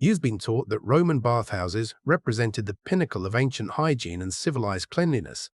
You've been taught that Roman bathhouses represented the pinnacle of ancient hygiene and civilized cleanliness.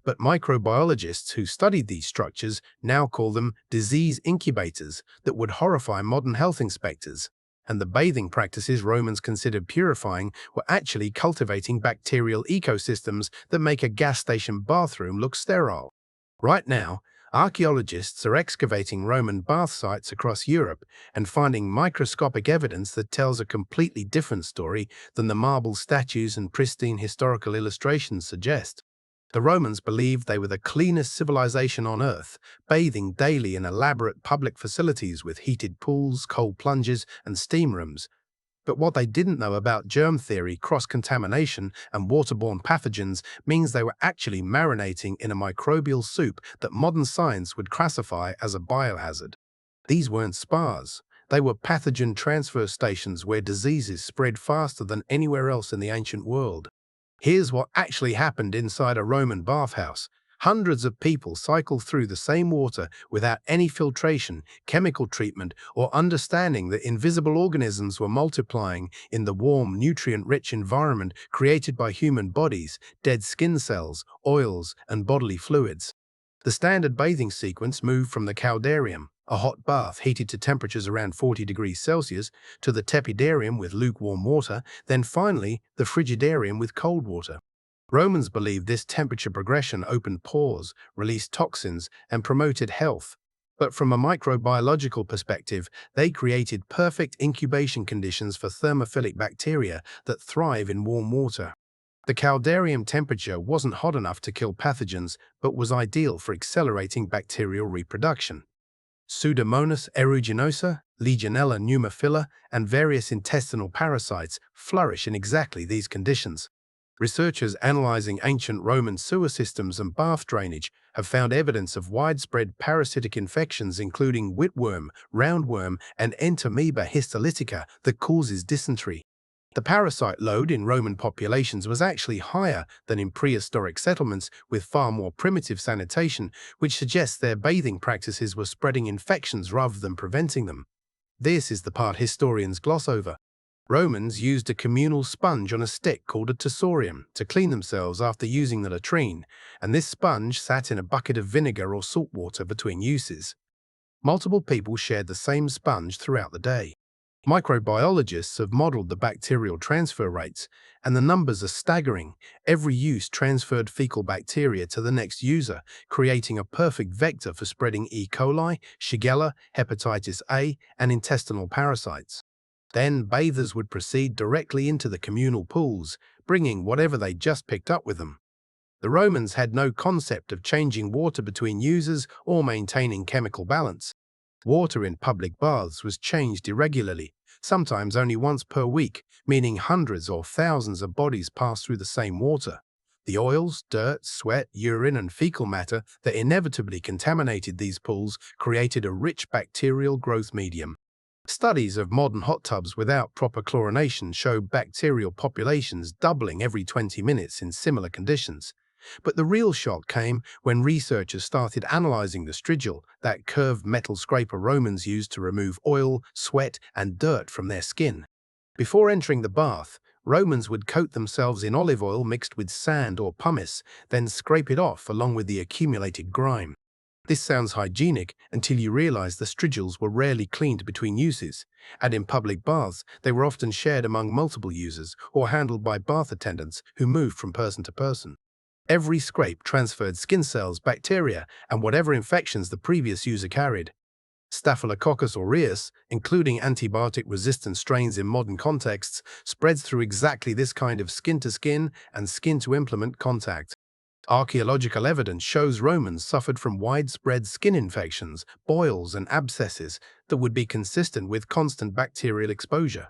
But microbiologists who studied these structures now call them disease incubators that would horrify modern health inspectors. And the bathing practices Romans considered purifying were actually cultivating bacterial ecosystems that make a gas station bathroom look sterile. Right now, archaeologists are excavating Roman bath sites across Europe and finding microscopic evidence that tells a completely different story than the marble statues and pristine historical illustrations suggest. The Romans believed they were the cleanest civilization on Earth, bathing daily in elaborate public facilities with heated pools, cold plunges, and steam rooms. But what they didn't know about germ theory, cross-contamination, and waterborne pathogens means they were actually marinating in a microbial soup that modern science would classify as a biohazard. These weren't spas. They were pathogen transfer stations where diseases spread faster than anywhere else in the ancient world. Here's what actually happened inside a Roman bathhouse. Hundreds of people cycled through the same water without any filtration, chemical treatment, or understanding that invisible organisms were multiplying in the warm, nutrient-rich environment created by human bodies, dead skin cells, oils, and bodily fluids. The standard bathing sequence moved from the caldarium, a hot bath heated to temperatures around 40 degrees Celsius, to the tepidarium with lukewarm water, then finally the frigidarium with cold water. Romans believed this temperature progression opened pores, released toxins, and promoted health. But from a microbiological perspective, they created perfect incubation conditions for thermophilic bacteria that thrive in warm water. The caldarium temperature wasn't hot enough to kill pathogens, but was ideal for accelerating bacterial reproduction. Pseudomonas aeruginosa, Legionella pneumophila, and various intestinal parasites flourish in exactly these conditions. Researchers analyzing ancient Roman sewer systems and bath drainage have found evidence of widespread parasitic infections including whitworm, roundworm, and entamoeba histolytica that causes dysentery. The parasite load in Roman populations was actually higher than in prehistoric settlements with far more primitive sanitation, which suggests their bathing practices were spreading infections rather than preventing them. This is the part historians gloss over. Romans used a communal sponge on a stick called a tussorium to clean themselves after using the latrine, and this sponge sat in a bucket of vinegar or salt water between uses. Multiple people shared the same sponge throughout the day. Microbiologists have modeled the bacterial transfer rates, and the numbers are staggering. Every use transferred fecal bacteria to the next user, creating a perfect vector for spreading E. coli, Shigella, hepatitis A, and intestinal parasites. Then bathers would proceed directly into the communal pools, bringing whatever they just picked up with them. The Romans had no concept of changing water between users or maintaining chemical balance. Water in public baths was changed irregularly, sometimes only once per week, meaning hundreds or thousands of bodies passed through the same water. The oils, dirt, sweat, urine, and fecal matter that inevitably contaminated these pools created a rich bacterial growth medium. Studies of modern hot tubs without proper chlorination show bacterial populations doubling every 20 minutes in similar conditions. But the real shock came when researchers started analyzing the strigil, that curved metal scraper Romans used to remove oil, sweat, and dirt from their skin. Before entering the bath, Romans would coat themselves in olive oil mixed with sand or pumice, then scrape it off along with the accumulated grime. This sounds hygienic until you realize the strigils were rarely cleaned between uses, and in public baths they were often shared among multiple users or handled by bath attendants who moved from person to person. Every scrape transferred skin cells, bacteria, and whatever infections the previous user carried. Staphylococcus aureus, including antibiotic-resistant strains in modern contexts, spreads through exactly this kind of skin-to-skin and skin-to-implement contact. Archaeological evidence shows Romans suffered from widespread skin infections, boils, and abscesses that would be consistent with constant bacterial exposure.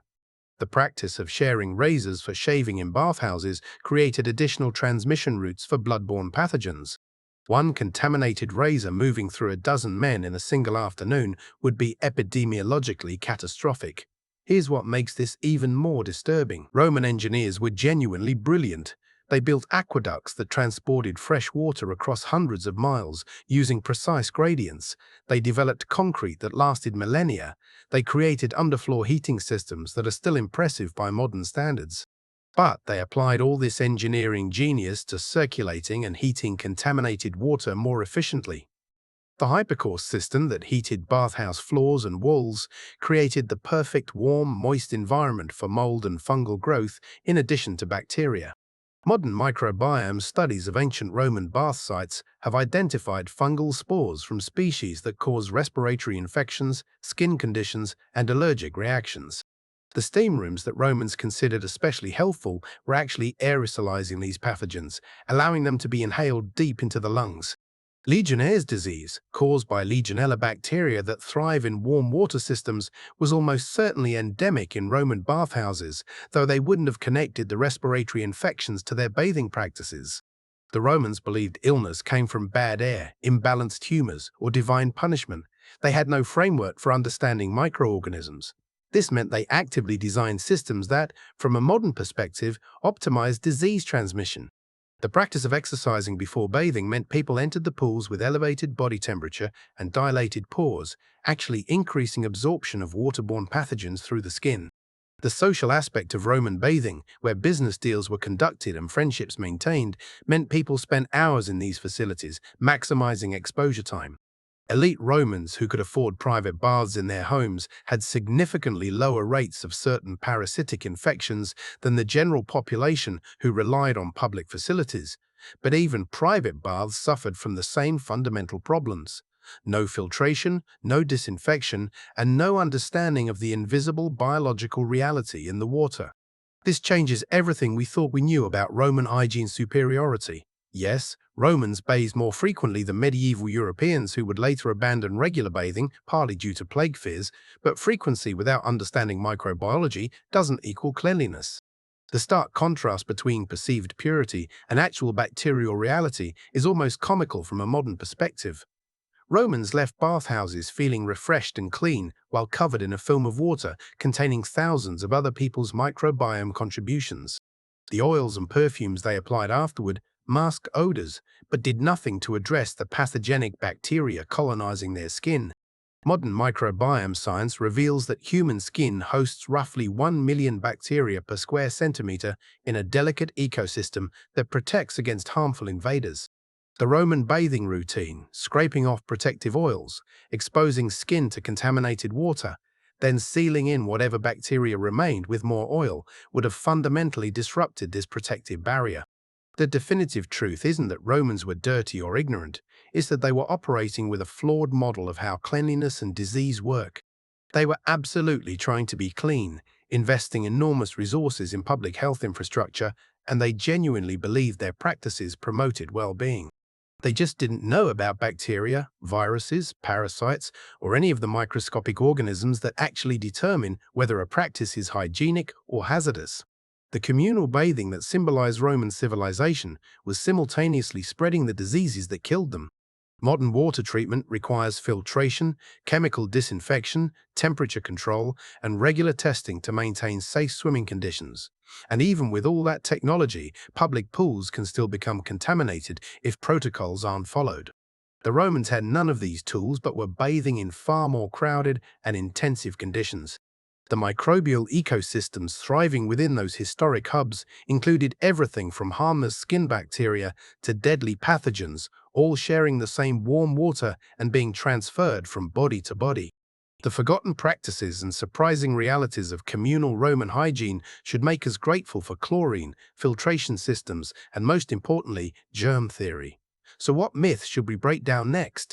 The practice of sharing razors for shaving in bathhouses created additional transmission routes for bloodborne pathogens. One contaminated razor moving through a dozen men in a single afternoon would be epidemiologically catastrophic. Here's what makes this even more disturbing. Roman engineers were genuinely brilliant. They built aqueducts that transported fresh water across hundreds of miles using precise gradients. They developed concrete that lasted millennia. They created underfloor heating systems that are still impressive by modern standards. But they applied all this engineering genius to circulating and heating contaminated water more efficiently. The hypercourse system that heated bathhouse floors and walls created the perfect warm, moist environment for mold and fungal growth in addition to bacteria. Modern microbiome studies of ancient Roman bath sites have identified fungal spores from species that cause respiratory infections, skin conditions, and allergic reactions. The steam rooms that Romans considered especially helpful were actually aerosolizing these pathogens, allowing them to be inhaled deep into the lungs. Legionnaire's disease, caused by Legionella bacteria that thrive in warm water systems, was almost certainly endemic in Roman bathhouses, though they wouldn't have connected the respiratory infections to their bathing practices. The Romans believed illness came from bad air, imbalanced humors, or divine punishment. They had no framework for understanding microorganisms. This meant they actively designed systems that, from a modern perspective, optimized disease transmission. The practice of exercising before bathing meant people entered the pools with elevated body temperature and dilated pores, actually increasing absorption of waterborne pathogens through the skin. The social aspect of Roman bathing, where business deals were conducted and friendships maintained, meant people spent hours in these facilities, maximizing exposure time. Elite Romans who could afford private baths in their homes had significantly lower rates of certain parasitic infections than the general population who relied on public facilities. But even private baths suffered from the same fundamental problems: no filtration, no disinfection, and no understanding of the invisible biological reality in the water. This changes everything we thought we knew about Roman hygiene superiority. Yes, Romans bathed more frequently than medieval Europeans who would later abandon regular bathing, partly due to plague fears, but frequency without understanding microbiology doesn't equal cleanliness. The stark contrast between perceived purity and actual bacterial reality is almost comical from a modern perspective. Romans left bathhouses feeling refreshed and clean while covered in a film of water containing thousands of other people's microbiome contributions. The oils and perfumes they applied afterward masked odors, but did nothing to address the pathogenic bacteria colonizing their skin. Modern microbiome science reveals that human skin hosts roughly 1 million bacteria per square centimeter in a delicate ecosystem that protects against harmful invaders. The Roman bathing routine, scraping off protective oils, exposing skin to contaminated water, then sealing in whatever bacteria remained with more oil, would have fundamentally disrupted this protective barrier. The definitive truth isn't that Romans were dirty or ignorant, it's that they were operating with a flawed model of how cleanliness and disease work. They were absolutely trying to be clean, investing enormous resources in public health infrastructure, and they genuinely believed their practices promoted well-being. They just didn't know about bacteria, viruses, parasites, or any of the microscopic organisms that actually determine whether a practice is hygienic or hazardous. The communal bathing that symbolized Roman civilization was simultaneously spreading the diseases that killed them. Modern water treatment requires filtration, chemical disinfection, temperature control, and regular testing to maintain safe swimming conditions. And even with all that technology, public pools can still become contaminated if protocols aren't followed. The Romans had none of these tools but were bathing in far more crowded and intensive conditions. The microbial ecosystems thriving within those historic hubs included everything from harmless skin bacteria to deadly pathogens, all sharing the same warm water and being transferred from body to body. The forgotten practices and surprising realities of communal Roman hygiene should make us grateful for chlorine, filtration systems, and most importantly, germ theory. So what myth should we break down next?